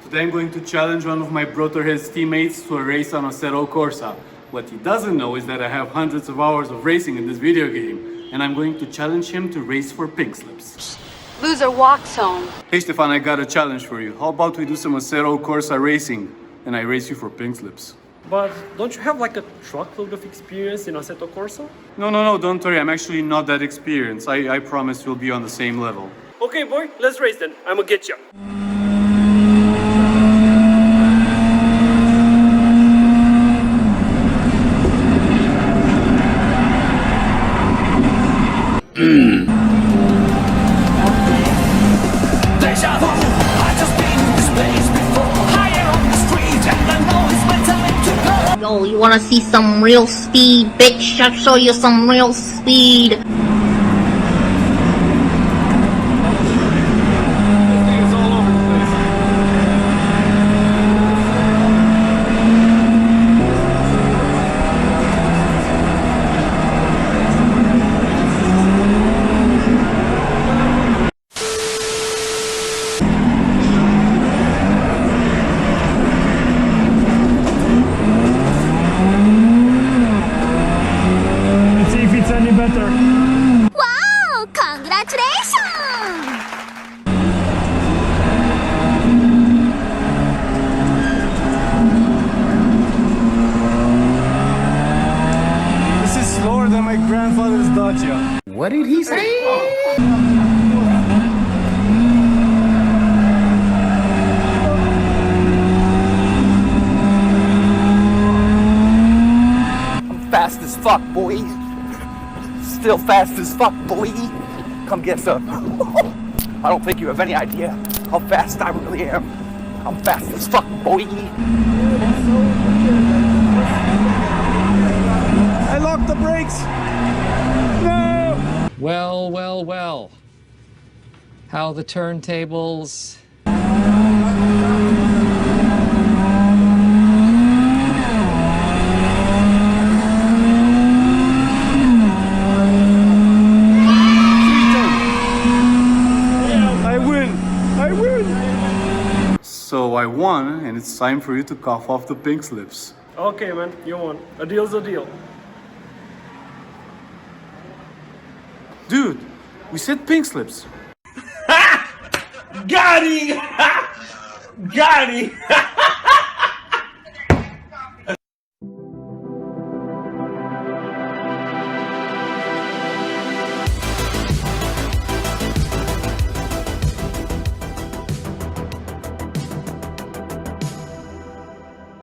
Today I'm going to challenge one of my Brotorheads teammates to a race on Assetto Corsa. What he doesn't know is that I have hundreds of hours of racing in this video game, and I'm going to challenge him to race for pink slips. Loser walks home. Hey Stefan, I got a challenge for you. How about we do some Assetto Corsa racing, and I race you for pink slips? But don't you have like a truckload of experience in Assetto Corsa? No, don't worry. I'm actually not that experienced. I promise we'll be on the same level. Okay, boy, let's race then. I'm gonna get you. Yo, you wanna see some real speed, bitch? I'll show you some real speed. Wow! Congratulations! This is slower than my grandfather's Dacia. What did he say? I'm fast as fuck, boy. Still fast as fuck, boy. Come get some. I don't think you have any idea how fast I really am. I'm fast as fuck, boy. I locked the brakes! No! Well. How the turntables... So I won, and it's time for you to cough off the pink slips. Okay, man, you won. A deal's a deal. Dude, we said pink slips. Got him! Got him!